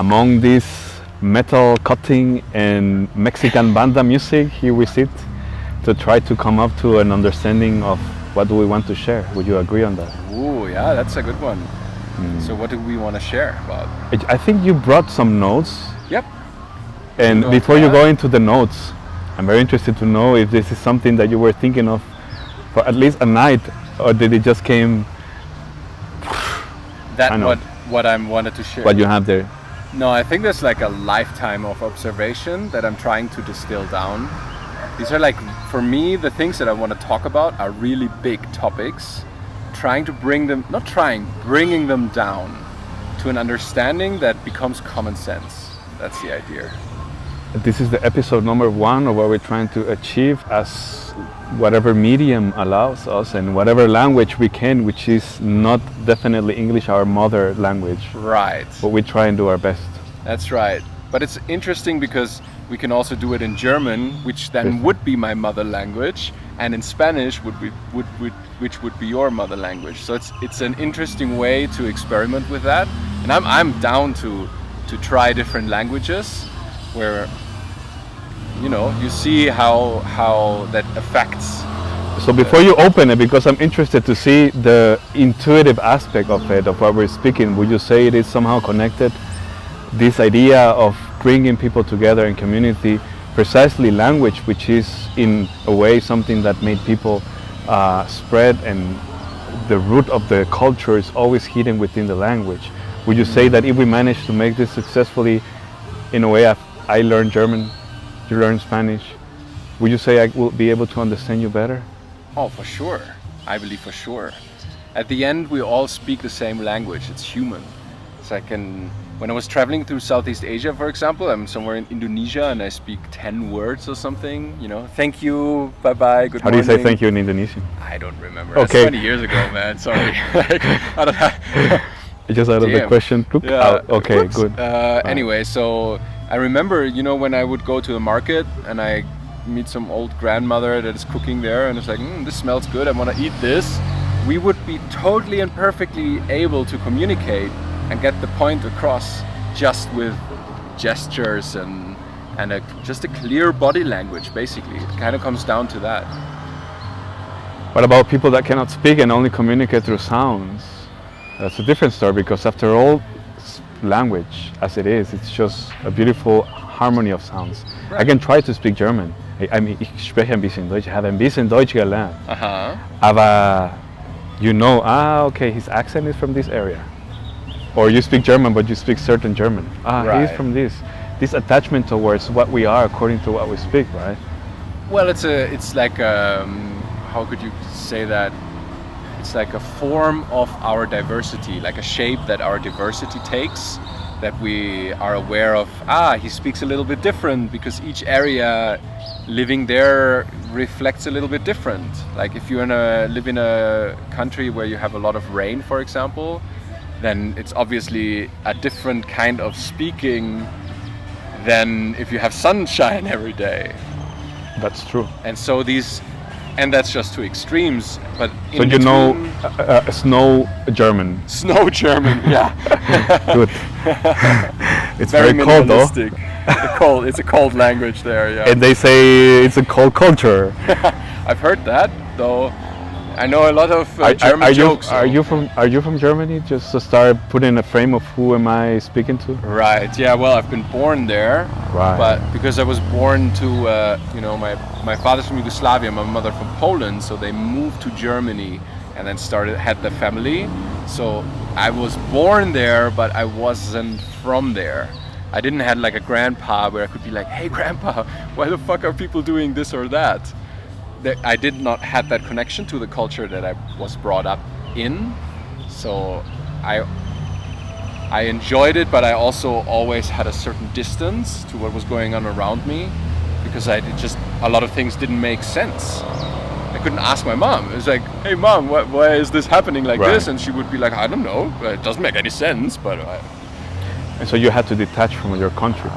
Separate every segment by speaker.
Speaker 1: among this metal cutting and Mexican banda music, here we sit to try to come up to an understanding of what do we want to share. Would you agree on that?
Speaker 2: Ooh, yeah, that's a good one. So what do we want to share about?
Speaker 1: I think you brought some notes.
Speaker 2: Yep.
Speaker 1: And
Speaker 2: Go
Speaker 1: before
Speaker 2: into
Speaker 1: you
Speaker 2: that.
Speaker 1: go into the notes, I'm very interested to know if this is something that you were thinking of for at least a night, or did it just came I
Speaker 2: That
Speaker 1: know.
Speaker 2: what I wanted to share.
Speaker 1: what you have there?
Speaker 2: No, I think there's like a lifetime of observation that I'm trying to distill down. These are like, for me, the things that I want to talk about are really big topics. Trying to bringing them down to an understanding that becomes common sense. That's the idea.
Speaker 1: This is the episode number 1 of what we're trying to achieve as whatever medium allows us and whatever language we can, which is not definitely English, our mother language,
Speaker 2: Right.
Speaker 1: but we try and do our best.
Speaker 2: That's right. But it's interesting because we can also do it in German, which then
Speaker 1: Yes.
Speaker 2: would be my mother language, and in Spanish which would be your mother language. So it's an interesting way to experiment with that. And I'm down to try different languages where you see how that affects.
Speaker 1: So before you open it, because I'm interested to see the intuitive aspect of it, of what we're speaking, would you say it is somehow connected? This idea of bringing people together in community, precisely language, which is in a way something that made people spread, and the root of the culture is always hidden within the language. Would you say that if we manage to make this successfully, in a way I learned German, you learn Spanish, would you say I will be able to understand you better?
Speaker 2: Oh, for sure. I believe for sure. At the end, we all speak the same language. It's human. So when I was traveling through Southeast Asia, for example, I'm somewhere in Indonesia and I speak 10 words or something. Thank you, bye-bye, good
Speaker 1: How do
Speaker 2: morning.
Speaker 1: you say thank you in Indonesian?
Speaker 2: I don't remember.
Speaker 1: Okay.
Speaker 2: That's 20 years ago, man. Sorry. I don't know.
Speaker 1: Just out of the
Speaker 2: Damn.
Speaker 1: question. Look
Speaker 2: Yeah.
Speaker 1: out. Okay,
Speaker 2: Whoops.
Speaker 1: good.
Speaker 2: Anyway, so I remember, when I would go to the market and I meet some old grandmother that is cooking there and it's like, this smells good, I want to eat this. We would be totally and perfectly able to communicate and get the point across just with gestures and just a clear body language, basically. It kind of comes down to that.
Speaker 1: What about people that cannot speak and only communicate through sounds? That's a different story, because after all, language as it is, it's just a beautiful harmony of sounds.
Speaker 2: Right.
Speaker 1: I can try to speak German. Ich spreche ein bisschen Deutsch. I have ein bisschen Deutsch gelernt.
Speaker 2: Uh-huh.
Speaker 1: Aber okay, his accent is from this area. Or you speak German, but you speak certain German. He's
Speaker 2: Right.
Speaker 1: from this. This attachment towards what we are according to what we speak, right?
Speaker 2: Well, it's like how could you say that? It's like a form of our diversity, like a shape that our diversity takes, that we are aware of. He speaks a little bit different because each area living there reflects a little bit different. Like if you live in a country where you have a lot of rain, for example, then it's obviously a different kind of speaking than if you have sunshine every day.
Speaker 1: That's true.
Speaker 2: And that's just two extremes. But
Speaker 1: So
Speaker 2: in
Speaker 1: you know
Speaker 2: between-
Speaker 1: snow German.
Speaker 2: Snow German, yeah.
Speaker 1: Good. It's very cold though.
Speaker 2: minimalistic. It's a cold language there, yeah.
Speaker 1: And they say it's a cold culture.
Speaker 2: I've heard that though. I know a lot of German jokes.
Speaker 1: Are you from Germany? Just to start putting a frame of who am I speaking to?
Speaker 2: Right. Yeah. Well, I've been born there,
Speaker 1: Right.
Speaker 2: but because I was born to, my father's from Yugoslavia, my mother from Poland, so they moved to Germany and then had the family. So I was born there, but I wasn't from there. I didn't have like a grandpa where I could be like, hey grandpa, why the fuck are people doing this or that? I did not have that connection to the culture that I was brought up in. So I enjoyed it, but I also always had a certain distance to what was going on around me because a lot of things didn't make sense. I couldn't ask my mom. It was like, hey mom, why is this happening like this? And she would be like, I don't know, it doesn't make any sense, but
Speaker 1: And so you had to detach from your country.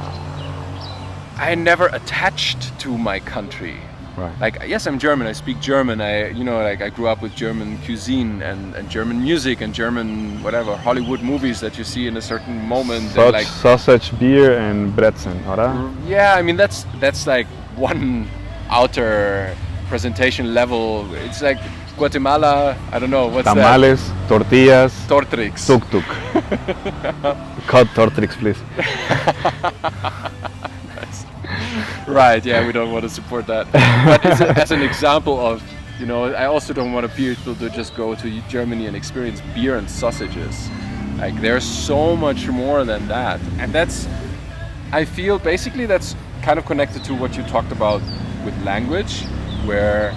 Speaker 2: I never attached to my country.
Speaker 1: Right.
Speaker 2: Like, yes, I'm German. I speak German. I grew up with German cuisine and German music and German whatever Hollywood movies that you see in a certain moment. And like
Speaker 1: Sausage, beer, and brezen, oder?
Speaker 2: yeah, I mean that's like one outer presentation level. It's like Guatemala. I don't know what's
Speaker 1: Tamales, tortillas,
Speaker 2: that. Tortrix.
Speaker 1: tuk-tuk. Cut Tortrix, please.
Speaker 2: Right, yeah, we don't want to support that. But as an example of, I also don't want people to just go to Germany and experience beer and sausages. Like, there's so much more than that. And I feel basically that's kind of connected to what you talked about with language, where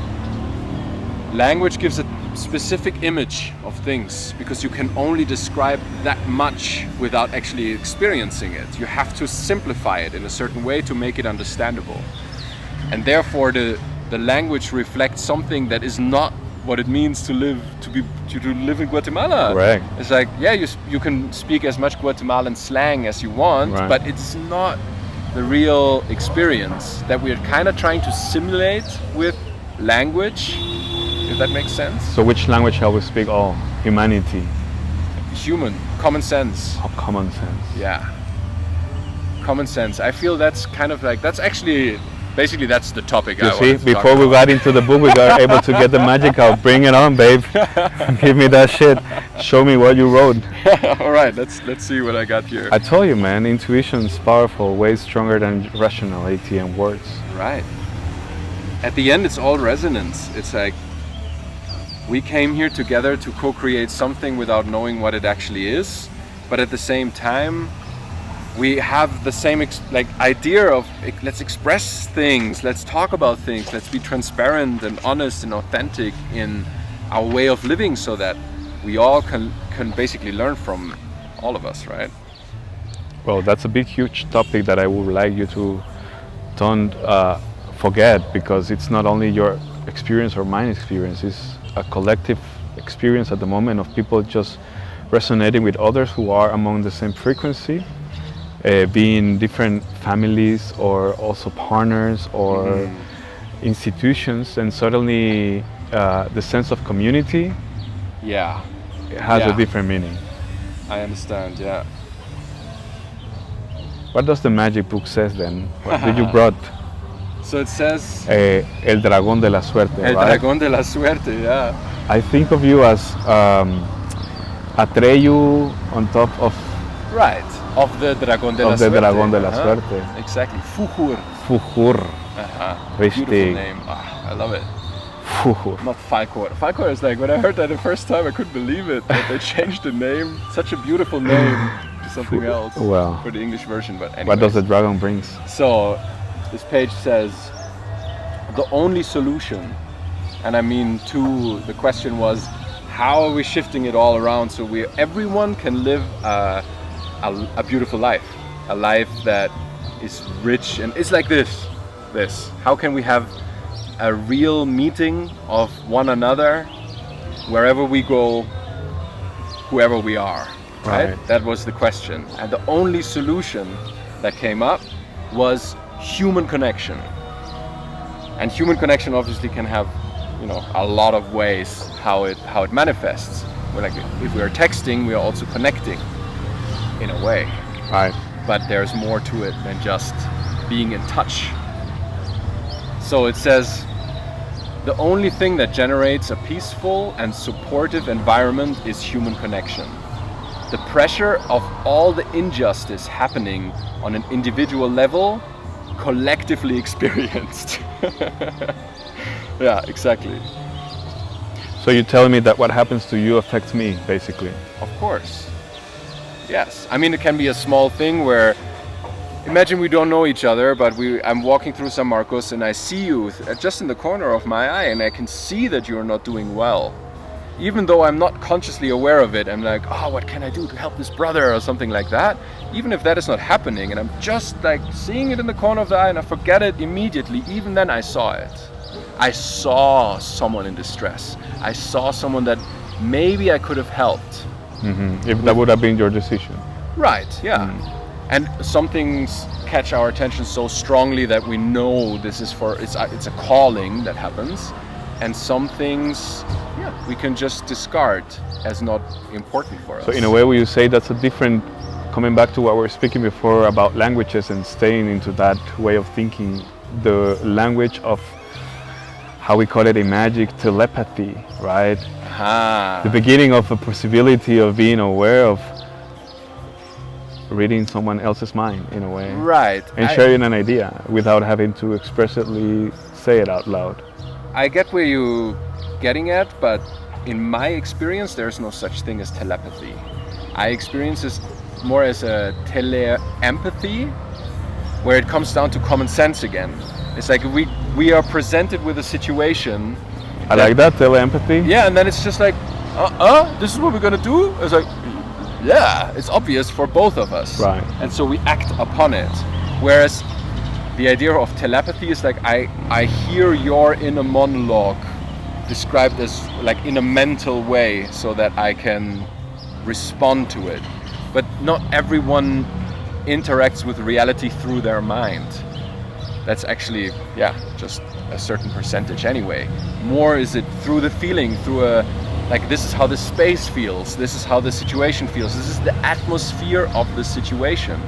Speaker 2: language gives a specific image of things because you can only describe that much without actually experiencing it. You have to simplify it in a certain way to make it understandable. And therefore the language reflects something that is not what it means to live in Guatemala.
Speaker 1: Correct.
Speaker 2: It's like, yeah, you can speak as much Guatemalan slang as you want,
Speaker 1: right,
Speaker 2: but it's not the real experience that we're kind of trying to simulate with language, if that makes sense.
Speaker 1: So which language shall we speak? Oh, humanity.
Speaker 2: Human, common sense.
Speaker 1: Oh, common sense.
Speaker 2: Yeah. Common sense. I feel that's kind of like, that's actually, basically that's the topic
Speaker 1: You
Speaker 2: I
Speaker 1: see,
Speaker 2: wanted to talk
Speaker 1: before we
Speaker 2: about.
Speaker 1: got into the book, we got able to get the magic out. Bring it on, babe. Give me that shit. Show me what you wrote.
Speaker 2: All right, let's see what I got here.
Speaker 1: I told you, man, intuition's powerful, way stronger than rationality and words.
Speaker 2: Right. At the end, it's all resonance. It's like, we came here together to co-create something without knowing what it actually is, but at the same time, we have the same idea of let's express things, let's talk about things, let's be transparent and honest and authentic in our way of living, so that we all can basically learn from all of us, right?
Speaker 1: Well, that's a big, huge topic that I would like you to don't forget, because it's not only your experience or my experience, it's a collective experience at the moment of people just resonating with others who are among the same frequency, being different families or also partners or institutions, and suddenly the sense of community has a different meaning.
Speaker 2: I understand, yeah.
Speaker 1: What does the magic book says then? What did you brought?
Speaker 2: So it says
Speaker 1: El Dragón de la Suerte,
Speaker 2: El
Speaker 1: right?
Speaker 2: Dragón de la Suerte, yeah.
Speaker 1: I think of you as Atreyu on top of
Speaker 2: Right, of the Dragón de la Suerte.
Speaker 1: Of the Dragón de la Suerte.
Speaker 2: Exactly, Fuhur.
Speaker 1: Fuhur.
Speaker 2: Beautiful
Speaker 1: Richtig.
Speaker 2: name, I love it.
Speaker 1: Fuhur.
Speaker 2: Not Falkor. Falkor is like, when I heard that the first time, I couldn't believe it. That they changed the name, such a beautiful name, to something else
Speaker 1: Wow.
Speaker 2: for the English version. But anyways.
Speaker 1: What does the dragon brings?
Speaker 2: So, this page says, the only solution, and I mean the question was, how are we shifting it all around so everyone can live a beautiful life, a life that is rich, and it's like this. How can we have a real meeting of one another wherever we go, whoever we are, right? That was the question. And the only solution that came up was human connection. And human connection obviously can have, a lot of ways how it manifests. If we are texting, we are also connecting in a way.
Speaker 1: Right.
Speaker 2: But there's more to it than just being in touch. So it says, the only thing that generates a peaceful and supportive environment is human connection. The pressure of all the injustice happening on an individual level, collectively experienced. Yeah, exactly.
Speaker 1: So you're telling me that what happens to you affects me, basically?
Speaker 2: Of course. Yes. I mean, it can be a small thing where, imagine we don't know each other, but I'm walking through San Marcos and I see you just in the corner of my eye, and I can see that you're not doing well. Even though I'm not consciously aware of it, I'm like, oh, what can I do to help this brother or something like that? Even if that is not happening, and I'm just like seeing it in the corner of the eye and I forget it immediately, even then I saw it. I saw someone in distress. I saw someone that maybe I could have helped.
Speaker 1: If that would have been your decision.
Speaker 2: Right, yeah. And some things catch our attention so strongly that we know this is it's a calling that happens, and some things, we can just discard as not important for us.
Speaker 1: So in a way, will you say that's a different, coming back to what we were speaking before about languages and staying into that way of thinking, the language of how we call it in magic, telepathy, right? The beginning of a possibility of being aware of reading someone else's mind in a way.
Speaker 2: Right.
Speaker 1: And sharing an idea without having to expressly say it out loud.
Speaker 2: I get where you're getting at, but in my experience, there's no such thing as telepathy. I experience this more as a tele-empathy, where it comes down to common sense again. It's like we are presented with a situation.
Speaker 1: I like that, tele-empathy.
Speaker 2: Yeah, and then it's just like, this is what we're gonna do? It's like, yeah, it's obvious for both of us.
Speaker 1: Right.
Speaker 2: And so we act upon it. Whereas the idea of telepathy is like, I hear your inner monologue described as like in a mental way so that I can respond to it. But not everyone interacts with reality through their mind. That's actually, just a certain percentage anyway. More is it through the feeling, through like this is how the space feels, this is how the situation feels, this is the atmosphere of the situation.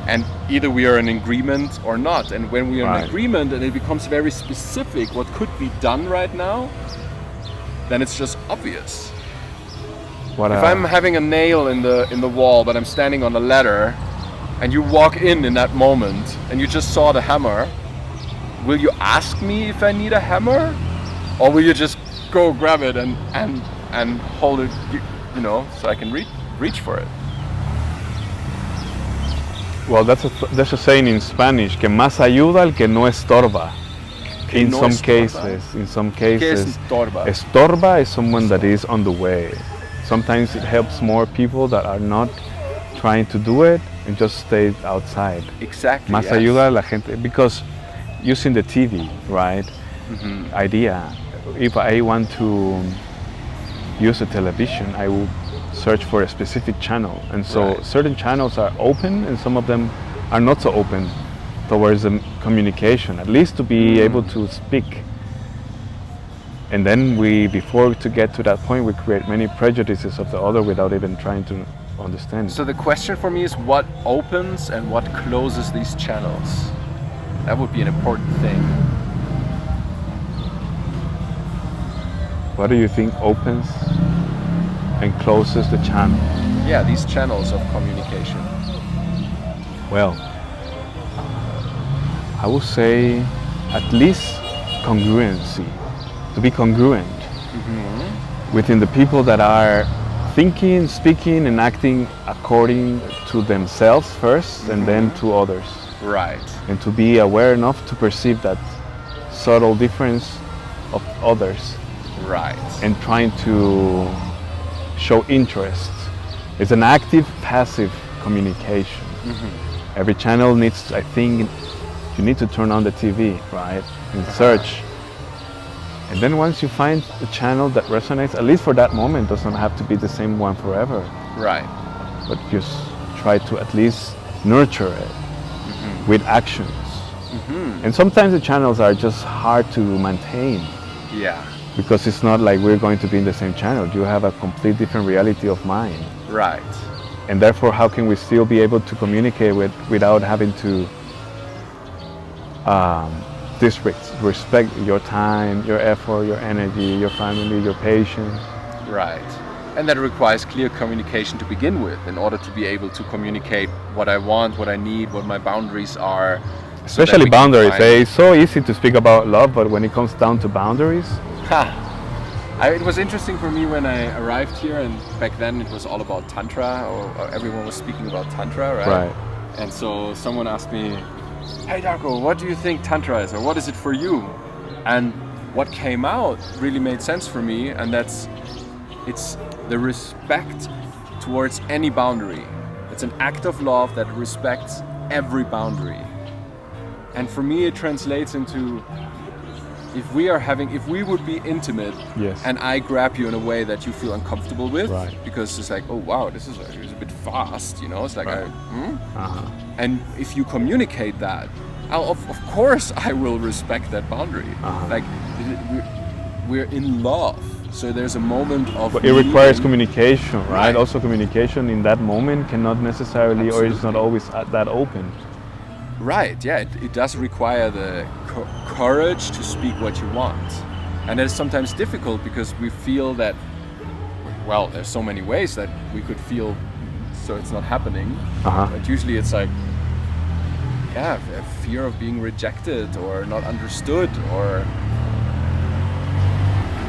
Speaker 2: And either we are in agreement or not. And when we are in agreement and it becomes very specific what could be done right now, then it's just obvious. If I'm having a nail in the wall, but I'm standing on a ladder, and you walk in that moment, and you just saw the hammer, will you ask me if I need a hammer, or will you just go grab it and hold it, so I can reach for it?
Speaker 1: Well, there's a saying in Spanish, que más ayuda el que no estorba. In some cases,
Speaker 2: ¿Qué es estorba?
Speaker 1: Estorba is someone that is on the way. Sometimes it helps more people that are not trying to do it and just stay outside.
Speaker 2: Exactly.
Speaker 1: Más ayuda a la gente, because using the TV, right? Idea. If I want to use a television, I will search for a specific channel, and so certain channels are open and some of them are not so open towards the communication, at least to be able to speak. And then before to get to that point, we create many prejudices of the other without even trying to understand.
Speaker 2: So the question for me is what opens and what closes these channels? That would be an important thing.
Speaker 1: What do you think opens and closes the channel?
Speaker 2: Yeah, these channels of communication.
Speaker 1: Well, I would say at least congruency. To be congruent within the people that are thinking, speaking, and acting according to themselves first, and then to others.
Speaker 2: Right.
Speaker 1: And to be aware enough to perceive that subtle difference of others.
Speaker 2: Right.
Speaker 1: And trying to show interest. It's an active, passive communication. Every channel needs, I think, you need to turn on the TV, right? And search. And then once you find a channel that resonates, at least for that moment, doesn't have to be the same one forever.
Speaker 2: Right.
Speaker 1: But just try to at least nurture it with actions. And sometimes the channels are just hard to maintain.
Speaker 2: Yeah.
Speaker 1: Because it's not like we're going to be in the same channel. You have a complete different reality of mind.
Speaker 2: Right.
Speaker 1: And therefore, how can we still be able to communicate without having to disrespect your time, your effort, your energy, your family, your patience?
Speaker 2: Right. And that requires clear communication to begin with, in order to be able to communicate what I want, what I need, what my boundaries are.
Speaker 1: Especially boundaries. It's so easy to speak about love, but when it comes down to boundaries,
Speaker 2: it was interesting for me when I arrived here, and back then it was all about Tantra, or everyone was speaking about Tantra, right? And so someone asked me, hey Darko, what do you think Tantra is, or what is it for you? And what came out really made sense for me, and it's the respect towards any boundary. It's an act of love that respects every boundary. And for me it translates into if we would be intimate,
Speaker 1: Yes.
Speaker 2: and I grab you in a way that you feel uncomfortable with,
Speaker 1: Right.
Speaker 2: because it's like, oh wow, this is a bit fast, you know, it's like,
Speaker 1: Right.
Speaker 2: and if you communicate that, of course I will respect that boundary. Like, we're in love, so there's a moment of.
Speaker 1: But it requires
Speaker 2: meeting.
Speaker 1: communication, right?
Speaker 2: Right.
Speaker 1: Also, communication in that moment cannot necessarily, or it's not
Speaker 2: Absolutely.
Speaker 1: always that open.
Speaker 2: Right, yeah, it does require the courage to speak what you want. And it's sometimes difficult because we feel that, well, there's so many ways that we could feel so it's not happening. But usually it's like, yeah, a fear of being rejected or not understood, or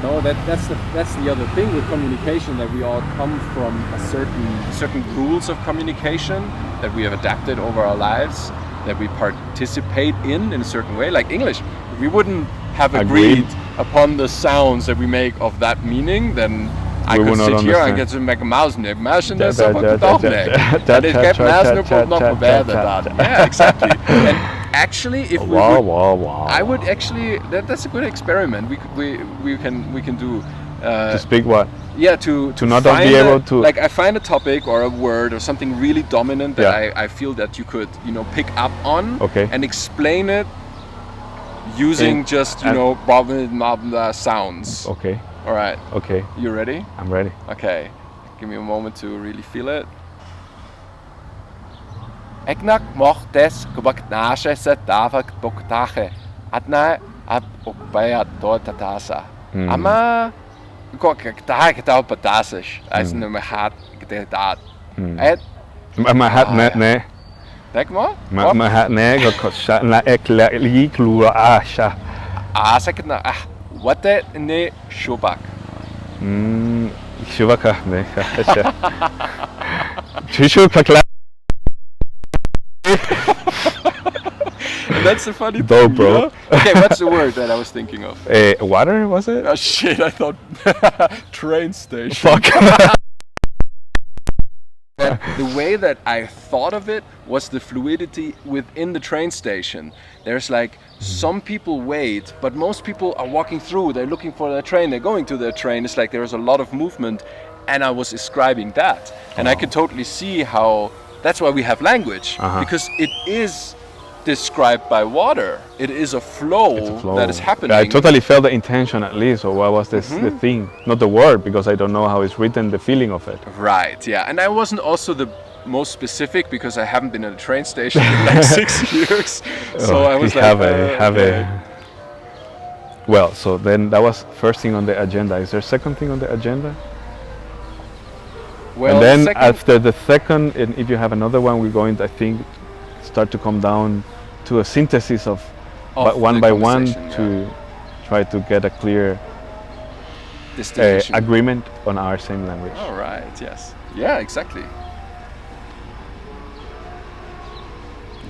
Speaker 2: no, that's the other thing with communication, that we all come from certain rules of communication that we have adapted over our lives, that we participate in a certain way. Like English, if we wouldn't have agreed upon the sounds that we make of that meaning, then I could sit here and get to make a mouse and det så på daglig. And it get not bad that. Yeah, exactly. And actually, if we I would actually, that's a good experiment. We can do.
Speaker 1: To speak what?
Speaker 2: Yeah, to
Speaker 1: not
Speaker 2: find
Speaker 1: be able to.
Speaker 2: Like, I find a topic or a word or something really dominant that I feel that you could, pick up on, and explain it using just blah, blah, blah sounds.
Speaker 1: Okay.
Speaker 2: All right.
Speaker 1: Okay.
Speaker 2: You ready?
Speaker 1: I'm ready.
Speaker 2: Okay. Give me a moment to really feel it. Eknak mochtes kubaknashe se davak boktache. Adna ab okbaya dortatasa. Ama koktahe patasish. As in my hat dat. Et
Speaker 1: My hat ne.
Speaker 2: Denk maar.
Speaker 1: My hat ne go la ekli klura asha.
Speaker 2: Sekna what that ne shubak.
Speaker 1: Shubaka ne. Tishu pakla.
Speaker 2: That's the funny
Speaker 1: Dope,
Speaker 2: thing,
Speaker 1: bro.
Speaker 2: You know? Okay, what's the word that I was thinking of?
Speaker 1: Water, was it?
Speaker 2: Oh shit, I thought train station.
Speaker 1: Fuck.
Speaker 2: The way that I thought of it was the fluidity within the train station. There's like, some people wait, but most people are walking through, they're looking for their train, they're going to their train. It's like there's a lot of movement, and I was describing that. And I could totally see how, that's why we have language, because it is described by water. It is a flow, that is happening.
Speaker 1: I totally felt the intention, at least, or what was this the thing, not the word, because I don't know how it's written, the feeling of it.
Speaker 2: Right, yeah. And I wasn't also the most specific because I haven't been at a train station in like 6 years. So I was
Speaker 1: Well, so then that was first thing on the agenda. Is there a second thing on the agenda?
Speaker 2: Well,
Speaker 1: and then after the second, and if you have another one, we're going to, I think, start to come down to a synthesis of one by one to try to get a clear agreement on our same language.
Speaker 2: All right, yes. Yeah, exactly.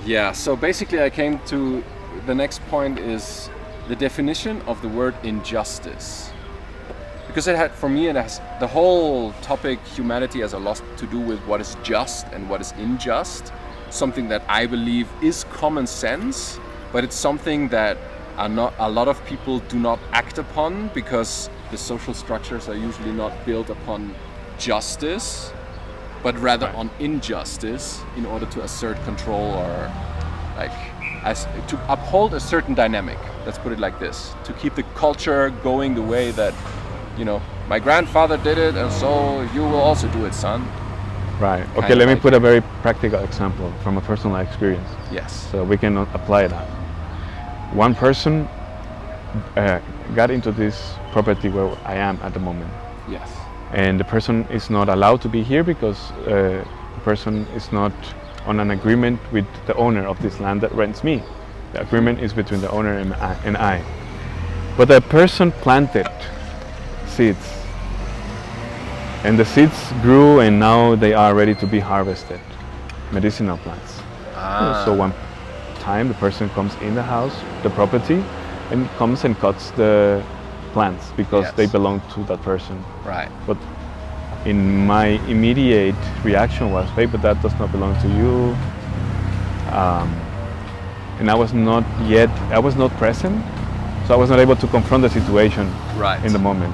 Speaker 2: Yeah, so basically I came to the next point is the definition of the word injustice. Because for me, it has the whole topic, humanity has a lot to do with what is just and what is unjust. Something that I believe is common sense, but it's something that a lot of people do not act upon because the social structures are usually not built upon justice, but rather on injustice in order to assert control or to uphold a certain dynamic. Let's put it like this: to keep the culture going the way that, my grandfather did it, and so you will also do it, son.
Speaker 1: Right. Okay, let me put a very practical example from a personal experience.
Speaker 2: Yes.
Speaker 1: So we can apply that. One person got into this property where I am at the moment.
Speaker 2: Yes.
Speaker 1: And the person is not allowed to be here because the person is not on an agreement with the owner of this land that rents me. The agreement is between the owner and I. But the person planted seeds. And the seeds grew and now they are ready to be harvested. Medicinal plants. So one time the person comes in the house, the property, and comes and cuts the plants because they belong to that person.
Speaker 2: Right.
Speaker 1: But in my immediate reaction was, hey, but that does not belong to you. And I was not present. So I was not able to confront the situation
Speaker 2: Right.
Speaker 1: in the moment.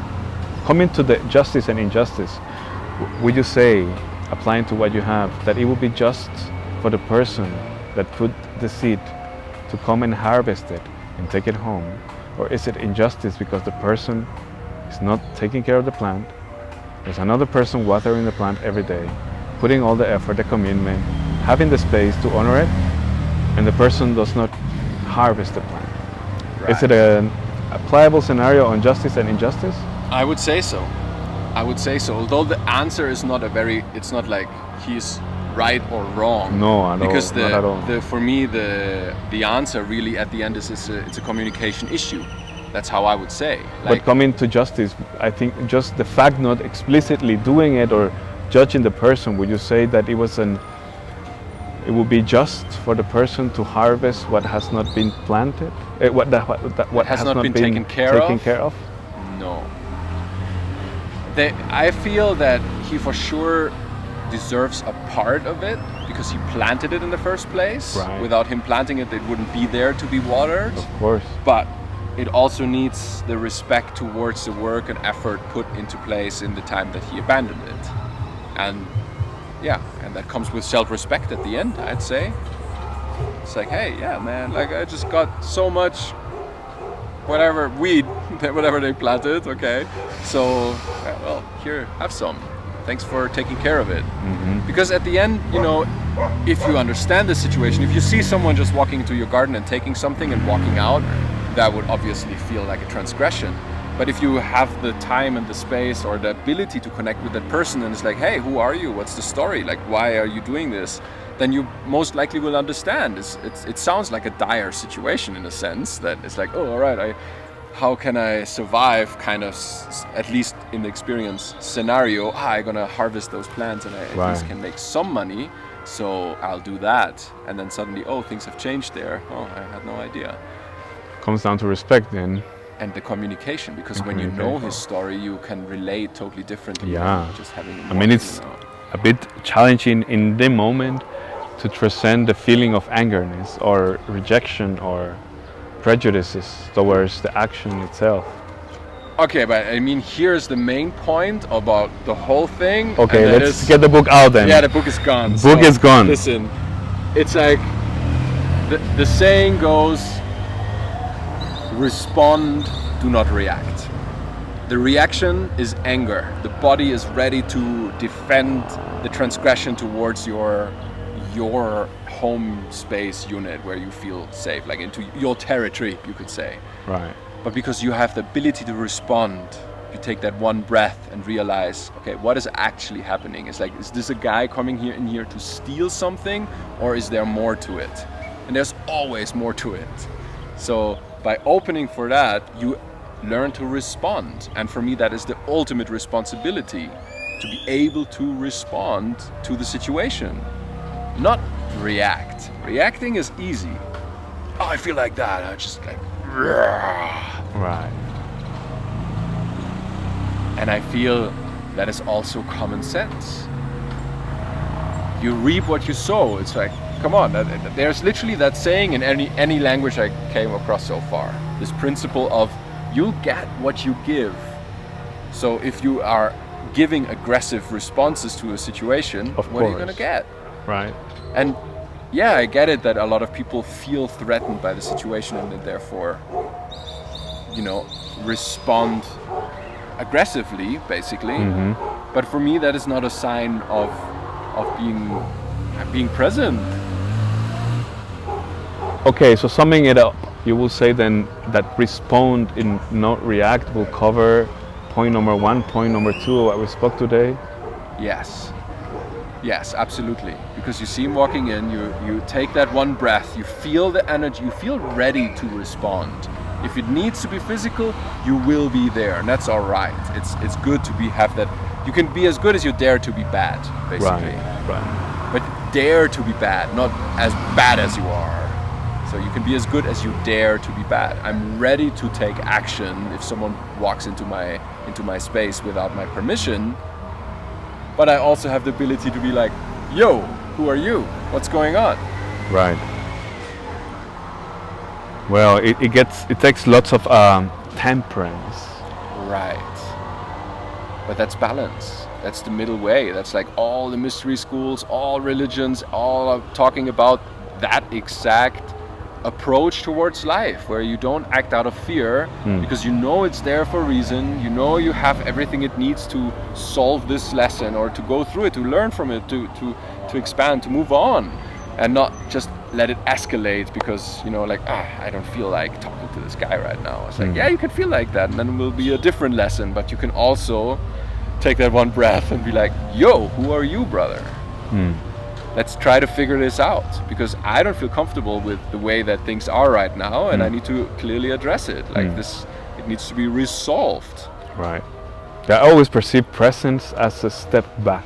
Speaker 1: Coming to the justice and injustice, would you say, applying to what you have, that it would be just for the person that put the seed to come and harvest it and take it home? Or is it injustice because the person is not taking care of the plant? There's another person watering the plant every day, putting all the effort, the commitment, having the space to honor it, and the person does not harvest the plant.
Speaker 2: Right.
Speaker 1: Is it an applicable scenario on justice and injustice?
Speaker 2: I would say so. I would say so. Although the answer is not it's not like he's right or wrong.
Speaker 1: No, at
Speaker 2: because
Speaker 1: all. Not at all.
Speaker 2: for me the answer really at the end is it's a communication issue. That's how I would say.
Speaker 1: But coming to justice, I think just the fact not explicitly doing it or judging the person, would you say that it would be just for the person to harvest what has not been planted? What
Speaker 2: has not been taken care of? No. I feel that he for sure deserves a part of it because he planted it in the first place.
Speaker 1: Right.
Speaker 2: Without him planting it, it wouldn't be there to be watered.
Speaker 1: Of course.
Speaker 2: But it also needs the respect towards the work and effort put into place in the time that he abandoned it. And yeah, and that comes with self-respect at the end, I'd say. It's like, hey, yeah, man, like I just got so much whatever weed, whatever they planted, okay? So, yeah, well, here, have some. Thanks for taking care of it.
Speaker 1: Mm-hmm.
Speaker 2: Because at the end, you know, if you understand the situation, if you see someone just walking into your garden and taking something and walking out, that would obviously feel like a transgression. But if you have the time and the space or the ability to connect with that person and it's like, hey, who are you? What's the story? Like, why are you doing this? Then you most likely will understand. It sounds like a dire situation in a sense that it's like, oh, all right, how can I survive kind of, at least in the experience scenario, I'm gonna harvest those plants and I at least can make some money, so I'll do that. And then suddenly, oh, things have changed there. Oh, I had no idea.
Speaker 1: Comes down to respect then.
Speaker 2: And the communication, because when you know his story, you can relate totally differently.
Speaker 1: Yeah.
Speaker 2: Than just having
Speaker 1: I mean, it's a bit challenging in the moment to transcend the feeling of angerness or rejection or prejudices towards the action itself.
Speaker 2: Okay, but I mean, here's the main point about the whole thing.
Speaker 1: Okay, let's get the book out then.
Speaker 2: Yeah, the book is gone.
Speaker 1: Book is gone.
Speaker 2: Listen, it's like the saying goes, respond, do not react. The reaction is anger. The body is ready to defend the transgression towards your home space unit where you feel safe, like into your territory, you could say.
Speaker 1: Right.
Speaker 2: But because you have the ability to respond, you take that one breath and realize, okay, what is actually happening? It's like, is this a guy coming in here to steal something, or is there more to it? And there's always more to it. So by opening for that, you learn to respond. And for me, that is the ultimate responsibility, to be able to respond to the situation, not react. Reacting is easy. Oh, I feel like that. I just like,
Speaker 1: right.
Speaker 2: And I feel that is also common sense. You reap what you sow. It's like, come on, there's literally that saying in any language I came across so far. This principle of you'll get what you give. So if you are giving aggressive responses to a situation, what are you going to get?
Speaker 1: Right.
Speaker 2: And yeah, I get it that a lot of people feel threatened by the situation and therefore, you know, respond aggressively, basically.
Speaker 1: Mm-hmm.
Speaker 2: But for me, that is not a sign of being present.
Speaker 1: Okay, so summing it up, you will say then that respond and not react will cover point number 1, point number 2 of what we spoke today?
Speaker 2: Yes, absolutely. Because you see him walking in, you take that one breath, you feel the energy, you feel ready to respond. If it needs to be physical, you will be there, and that's all right. It's good to have that. You can be as good as you dare to be bad, basically.
Speaker 1: Right.
Speaker 2: But dare to be bad, not as bad as you are. So you can be as good as you dare to be bad. I'm ready to take action if someone walks into my space without my permission. But I also have the ability to be like, yo, who are you? What's going on?
Speaker 1: Right. Well, it takes lots of temperance.
Speaker 2: Right. But that's balance. That's the middle way. That's like all the mystery schools, all religions, all are talking about that exact approach towards life, where you don't act out of fear because you know it's there for a reason. You know you have everything it needs to solve this lesson or to go through it, to learn from it, to expand, to move on, and not just let it escalate because, you know, like, I don't feel like talking to this guy right now. It's like, yeah, you can feel like that, and then it will be a different lesson, but you can also take that one breath and be like, yo, who are you, brother? Let's try to figure this out, because I don't feel comfortable with the way that things are right now, and I need to clearly address it. Like this, it needs to be resolved.
Speaker 1: Right. I always perceive presence as a step back.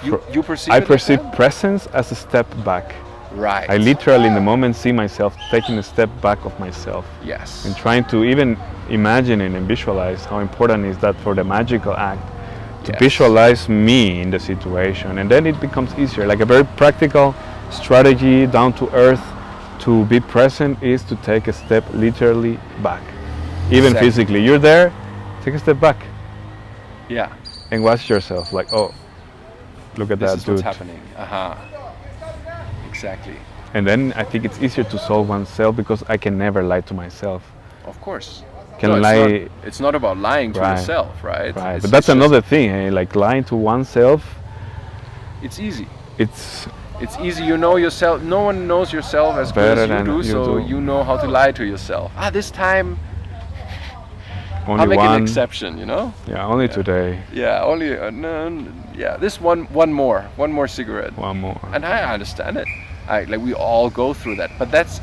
Speaker 2: You perceive
Speaker 1: I
Speaker 2: it
Speaker 1: perceive
Speaker 2: like that?
Speaker 1: presence as a step back.
Speaker 2: Right.
Speaker 1: I literally in the moment see myself taking a step back of myself
Speaker 2: Yes.
Speaker 1: and trying to even imagine and visualize how important is that for the magical act to
Speaker 2: Yes.
Speaker 1: visualize me in the situation, and then it becomes easier. Like a very practical strategy, down to earth, to be present is to take a step literally back. Even
Speaker 2: Exactly.
Speaker 1: physically, you're there, take a step back
Speaker 2: Yeah.
Speaker 1: and watch yourself like, oh, look at
Speaker 2: This
Speaker 1: that
Speaker 2: is
Speaker 1: dude.
Speaker 2: what's happening. Exactly.
Speaker 1: And then I think it's easier to solve oneself because I can never lie to myself.
Speaker 2: Of course.
Speaker 1: Can
Speaker 2: No,
Speaker 1: lie,
Speaker 2: it's not about lying to
Speaker 1: Right.
Speaker 2: yourself, right?
Speaker 1: right?
Speaker 2: It's-
Speaker 1: But that's
Speaker 2: it's just-
Speaker 1: another thing, eh? Like lying to oneself.
Speaker 2: It's easy.
Speaker 1: It's
Speaker 2: It's easy. You know yourself. No one knows yourself as good
Speaker 1: Better
Speaker 2: as you
Speaker 1: than
Speaker 2: do,
Speaker 1: you
Speaker 2: so
Speaker 1: do.
Speaker 2: you know how to lie to yourself. This time
Speaker 1: only
Speaker 2: I'll make an
Speaker 1: one.
Speaker 2: exception. You know?
Speaker 1: Yeah, only today.
Speaker 2: Yeah. Only. Yeah. This one more cigarette.
Speaker 1: One more.
Speaker 2: And I understand it. Like we all go through that. But that's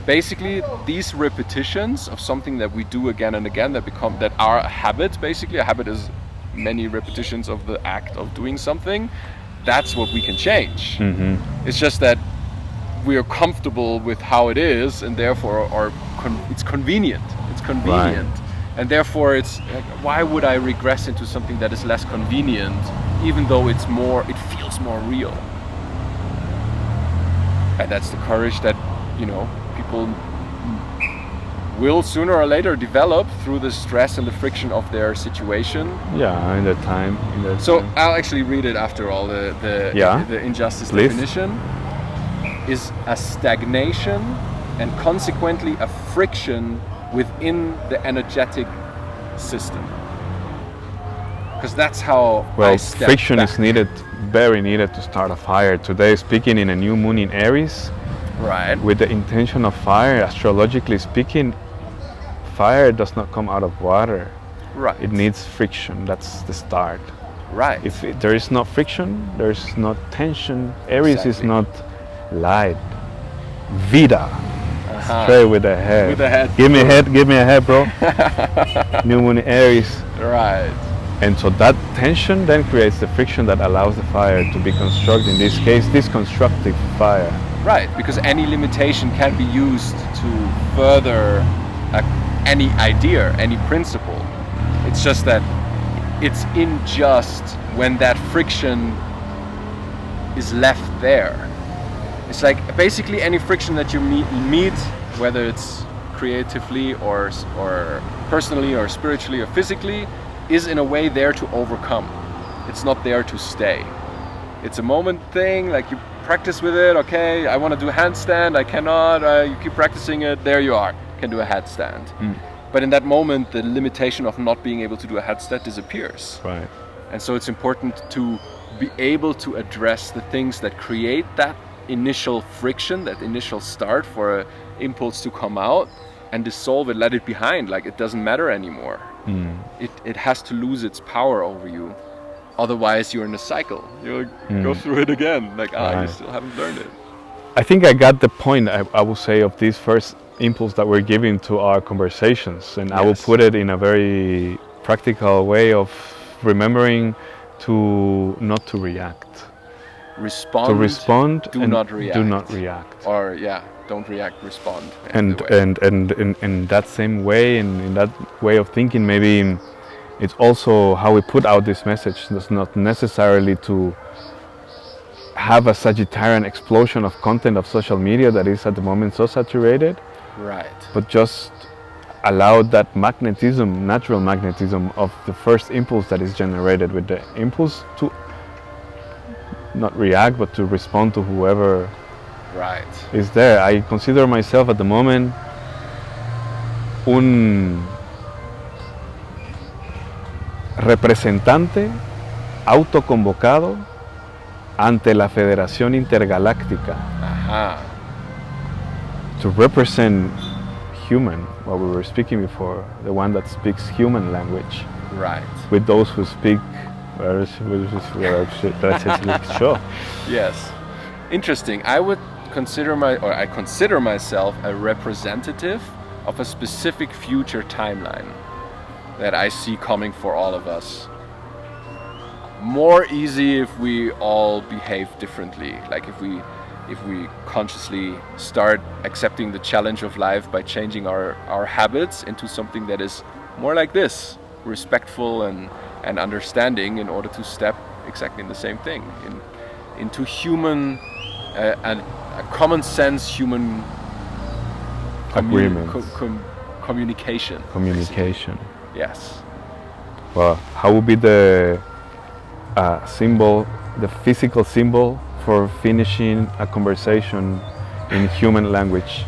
Speaker 2: basically these repetitions of something that we do again and again that are a habit. Basically, a habit is many repetitions of the act of doing something. That's what we can change. It's just that we are comfortable with how it is, and therefore it's convenient. It's convenient. And therefore it's like, why would I regress into something that is less convenient, even though it feels more real? And that's the courage that, you know, people will sooner or later develop through the stress and the friction of their situation.
Speaker 1: Yeah, in that time.
Speaker 2: So I'll actually read it after all.
Speaker 1: Yeah.
Speaker 2: The injustice
Speaker 1: Please.
Speaker 2: definition is a stagnation and consequently a friction within the energetic system. Because that's how I step
Speaker 1: friction
Speaker 2: back.
Speaker 1: is needed, very needed to start a fire. Today, speaking in a new moon in Aries,
Speaker 2: Right.
Speaker 1: with the intention of fire, astrologically speaking, fire does not come out of water.
Speaker 2: Right.
Speaker 1: It needs friction. That's the start.
Speaker 2: Right.
Speaker 1: If there is no friction, there is no tension. Aries is
Speaker 2: Exactly.
Speaker 1: not light. Vida. Straight with the head.
Speaker 2: With the head.
Speaker 1: Give me a head, bro. New moon in Aries.
Speaker 2: Right.
Speaker 1: And so that tension then creates the friction that allows the fire to be constructed. In this case, this constructive fire.
Speaker 2: Right, because any limitation can be used to further any idea, any principle. It's just that it's unjust when that friction is left there. It's like basically any friction that you meet, whether it's creatively or personally or spiritually or physically, is in a way there to overcome. It's not there to stay. It's a moment thing, like you practice with it, okay, I want to do a handstand, I cannot, you keep practicing it, there you are, can do a headstand. But in that moment, the limitation of not being able to do a headstand disappears.
Speaker 1: Right.
Speaker 2: And so it's important to be able to address the things that create that initial friction, that initial start for an impulse to come out, and dissolve it, let it behind, like it doesn't matter anymore. It has to lose its power over you. Otherwise, you're in a cycle. You'll go through it again. Like, you
Speaker 1: Right.
Speaker 2: still haven't learned it.
Speaker 1: I think I got the point, I would say, of this first impulse that we're giving to our conversations. And I will
Speaker 2: Yes.
Speaker 1: put it in a very practical way of remembering to not to react.
Speaker 2: Respond.
Speaker 1: To respond
Speaker 2: Do
Speaker 1: and
Speaker 2: not react.
Speaker 1: do not react.
Speaker 2: Or don't react. Respond.
Speaker 1: And
Speaker 2: Either way.
Speaker 1: and in that same way, and in that way of thinking, maybe it's also how we put out this message. It's not necessarily to have a Sagittarian explosion of content of social media that is at the moment so saturated,
Speaker 2: Right.
Speaker 1: but just allow that magnetism, natural magnetism of the first impulse that is generated with the impulse to not react but to respond to whoever
Speaker 2: Right.
Speaker 1: is there. I consider myself at the moment un representante autoconvocado ante la Federación Intergaláctica
Speaker 2: Aha.
Speaker 1: to represent human, what we were speaking before, the one that speaks human language,
Speaker 2: Right.
Speaker 1: with those who speak sure.
Speaker 2: Yes. Interesting. I consider myself a representative of a specific future timeline that I see coming for all of us. More easy if we all behave differently. Like if we consciously start accepting the challenge of life by changing our habits into something that is more like this, respectful and understanding, in order to step exactly in the same thing, into human and a common sense human
Speaker 1: Agreement.
Speaker 2: communication.
Speaker 1: Communication.
Speaker 2: Yes.
Speaker 1: Well, how would be the symbol, the physical symbol for finishing a conversation in human language?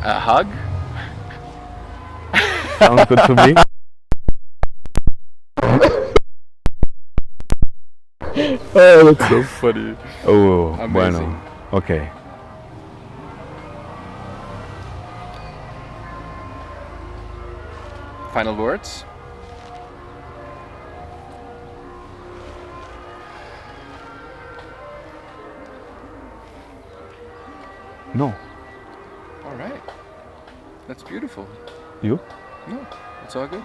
Speaker 2: A hug?
Speaker 1: Sounds good to me. Oh, that's so funny. Oh,
Speaker 2: Amazing.
Speaker 1: bueno. Okay.
Speaker 2: Final words?
Speaker 1: No.
Speaker 2: All right. That's beautiful.
Speaker 1: You?
Speaker 2: No, it's all good.